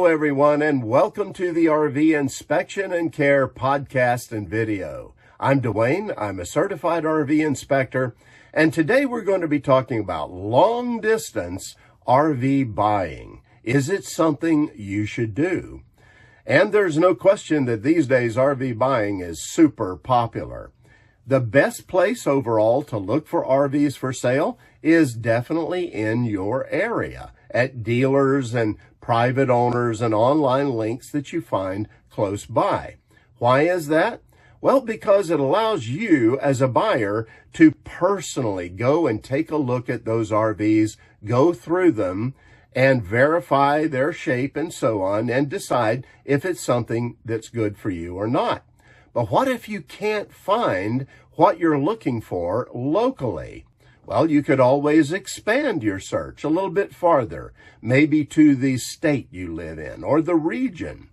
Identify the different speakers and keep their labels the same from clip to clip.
Speaker 1: everyone, and welcome to the RV Inspection and Care podcast and video. I'm Dwayne. I'm a certified RV inspector, and today we're going to be talking about long-distance RV buying. Is it something you should do? And there's no question that these days RV buying is super popular. The best place overall to look for RVs for sale is definitely in your area, at dealers and private owners and online links that you find close by. Why is that? Well, because it allows you as a buyer to personally go and take a look at those RVs, go through them, and verify their shape and so on, and decide if it's something that's good for you or not. But what if you can't find what you're looking for locally? Well, you could always expand your search a little bit farther, maybe to the state you live in or the region.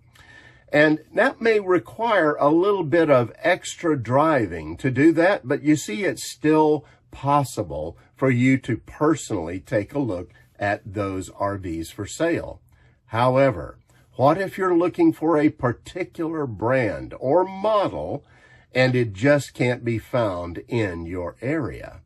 Speaker 1: And that may require a little bit of extra driving to do that, but you see it's still possible for you to personally take a look at those RVs for sale. However, what if you're looking for a particular brand or model and it just can't be found in your area?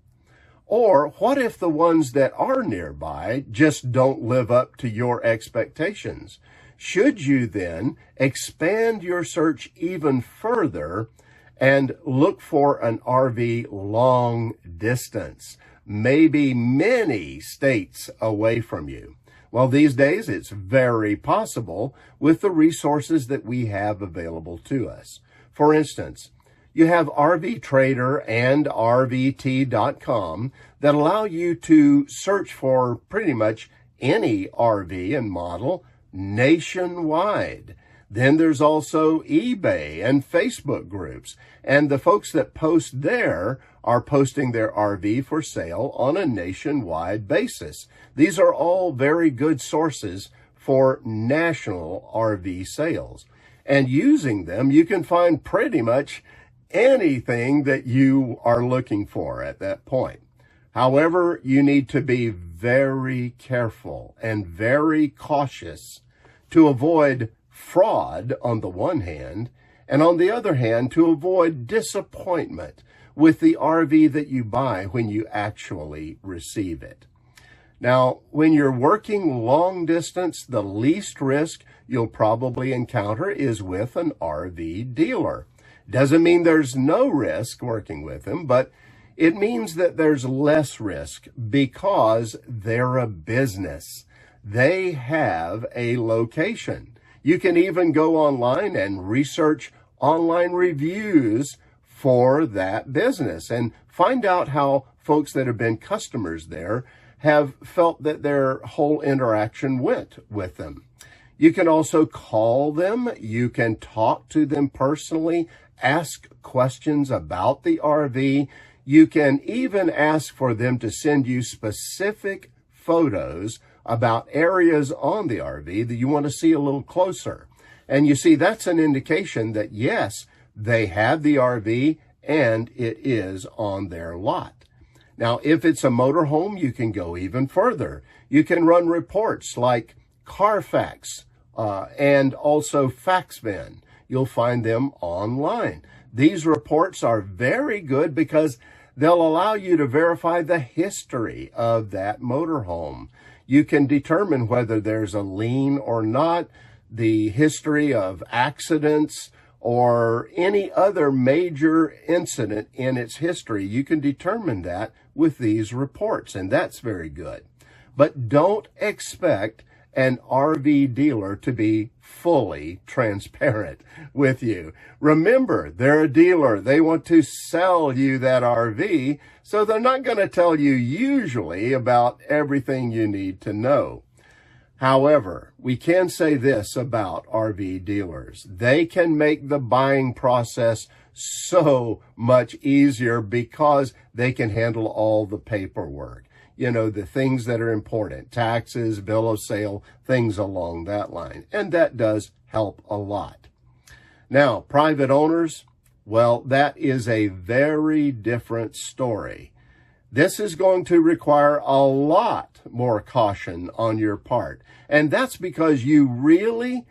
Speaker 1: Or what if the ones that are nearby just don't live up to your expectations? Should you then expand your search even further and look for an RV long distance, maybe many states away from you? Well, these days it's very possible with the resources that we have available to us. For instance, you have RV Trader and RVT.com that allow you to search for pretty much any RV and model nationwide. Then there's also eBay and Facebook groups, and the folks that post there are posting their RV for sale on a nationwide basis. These are all very good sources for national RV sales. And using them, you can find pretty much anything that you are looking for at that point. However, you need to be very careful and very cautious to avoid fraud on the one hand, and on the other hand, to avoid disappointment with the RV that you buy when you actually receive it. Now, when you're working long distance, the least risk you'll probably encounter is with an RV dealer. Doesn't mean there's no risk working with them, but it means that there's less risk because they're a business. They have a location. You can even go online and research online reviews for that business and find out how folks that have been customers there have felt that their whole interaction went with them. You can also call them. You can talk to them personally, ask questions about the RV. You can even ask for them to send you specific photos about areas on the RV that you want to see a little closer. And you see, that's an indication that yes, they have the RV and it is on their lot. Now, if it's a motorhome, you can go even further. You can run reports like Carfax and also FaxVen. You'll find them online. These reports are very good because they'll allow you to verify the history of that motorhome. You can determine whether there's a lien or not, the history of accidents, or any other major incident in its history. You can determine that with these reports, and that's very good. But don't expect an RV dealer to be fully transparent with you. Remember, they're a dealer. They want to sell you that RV, so they're not going to tell you usually about everything you need to know. However, we can say this about RV dealers. They can make the buying process so much easier because they can handle all the paperwork. You know, the things that are important, taxes, bill of sale, things along that line. And that does help a lot. Now, private owners, well, that is a very different story. This is going to require a lot more caution on your part. And that's because you really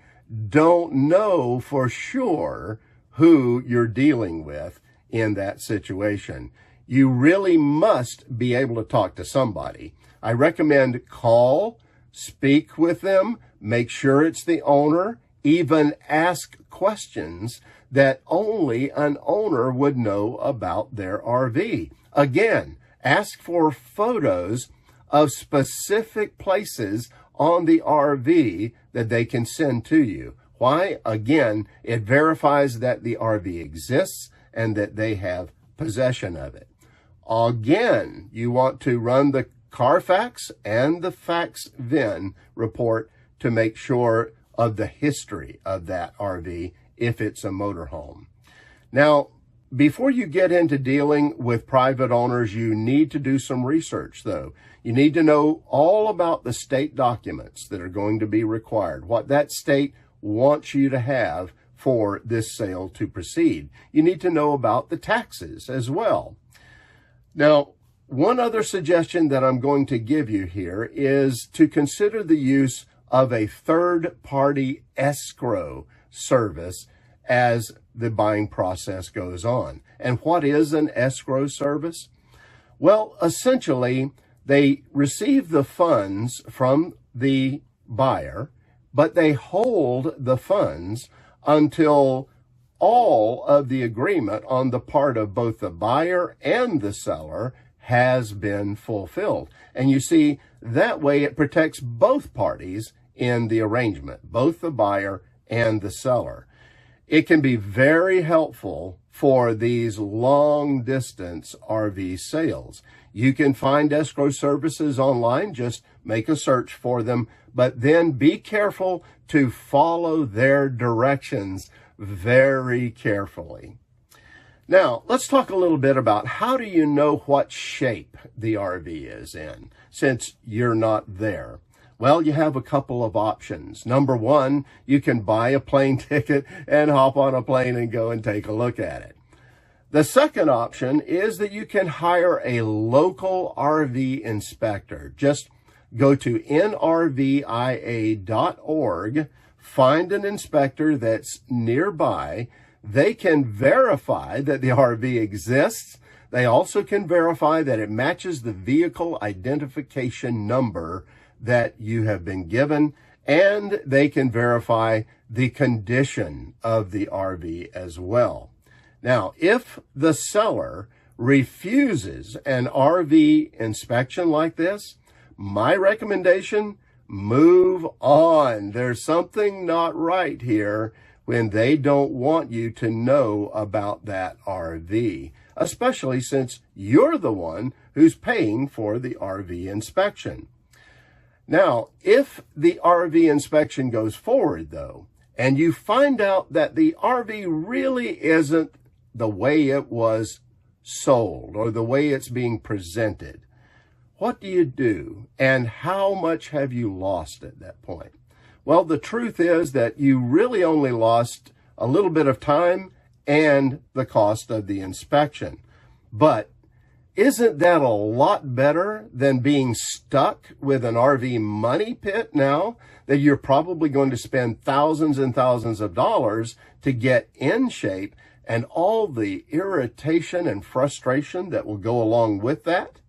Speaker 1: don't know for sure who you're dealing with in that situation. You really must be able to talk to somebody. I recommend call, speak with them, make sure it's the owner, even ask questions that only an owner would know about their RV. Again, ask for photos of specific places on the RV that they can send to you. Why? Again, it verifies that the RV exists and that they have possession of it. Again, you want to run the Carfax and the Fax VIN report to make sure of the history of that RV if it's a motorhome. Now, before you get into dealing with private owners, you need to do some research, though. You need to know all about the state documents that are going to be required, what that state wants you to have for this sale to proceed. You need to know about the taxes as well. Now, one other suggestion that I'm going to give you here is to consider the use of a third-party escrow service as the buying process goes on. And what is an escrow service? Well, essentially, they receive the funds from the buyer, but they hold the funds until all of the agreement on the part of both the buyer and the seller has been fulfilled. And you see, that way it protects both parties in the arrangement, both the buyer and the seller. It can be very helpful for these long distance RV sales. You can find escrow services online, just make a search for them, but then be careful to follow their directions very carefully. Now, let's talk a little bit about how do you know what shape the RV is in, since you're not there. Well, you have a couple of options. Number one, you can buy a plane ticket and hop on a plane and go and take a look at it. The second option is that you can hire a local RV inspector. Just go to nrvia.org, find an inspector that's nearby. They can verify that the RV exists. They also can verify that it matches the vehicle identification number that you have been given, and they can verify the condition of the RV as well. Now, if the seller refuses an RV inspection like this, my recommendation, move on. There's something not right here when they don't want you to know about that RV, especially since you're the one who's paying for the RV inspection. Now, if the RV inspection goes forward, though, and you find out that the RV really isn't the way it was sold or the way it's being presented, what do you do, and how much have you lost at that point? Well, the truth is that you really only lost a little bit of time and the cost of the inspection. But isn't that a lot better than being stuck with an RV money pit now that you're probably going to spend thousands and thousands of dollars to get in shape and all the irritation and frustration that will go along with that?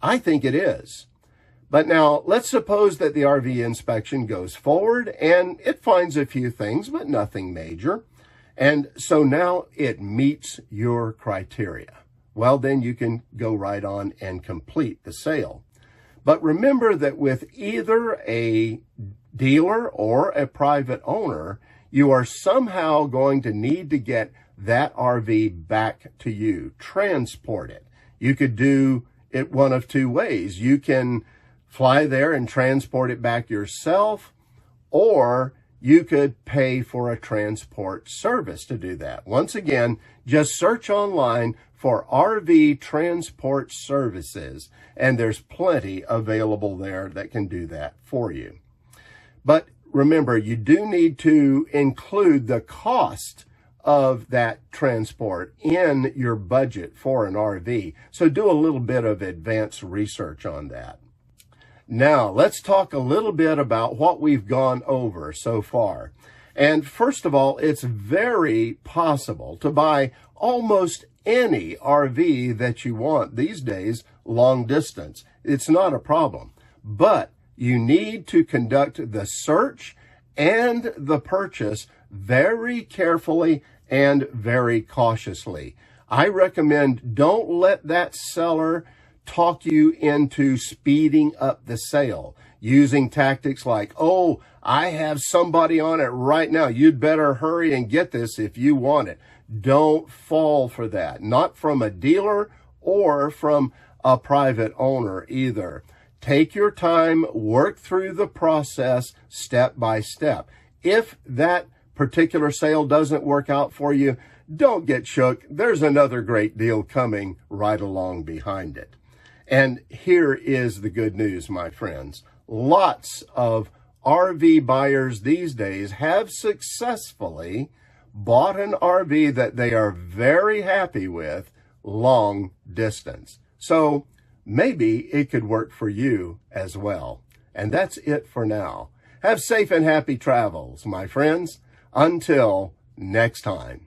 Speaker 1: I think it is. But now let's suppose that the RV inspection goes forward and it finds a few things, but nothing major. And so now it meets your criteria. Well, then you can go right on and complete the sale. But remember that with either a dealer or a private owner, you are somehow going to need to get that RV back to you, transport it. You could do it one of two ways. You can fly there and transport it back yourself, or you could pay for a transport service to do that. Once again, just search online for RV transport services, and there's plenty available there that can do that for you. But remember, you do need to include the cost of that transport in your budget for an RV. So do a little bit of advanced research on that. Now, let's talk a little bit about what we've gone over so far. And first of all, it's very possible to buy almost any RV that you want these days, long distance. It's not a problem, but you need to conduct the search and the purchase very carefully and very cautiously. I recommend don't let that seller talk you into speeding up the sale using tactics like, oh, I have somebody on it right now. You'd better hurry and get this if you want it. Don't fall for that. Not from a dealer or from a private owner either. Take your time, work through the process step by step. If that particular sale doesn't work out for you, don't get shook. There's another great deal coming right along behind it. And here is the good news, my friends. Lots of RV buyers these days have successfully bought an RV that they are very happy with long distance. So maybe it could work for you as well. And that's it for now. Have safe and happy travels, my friends. Until next time.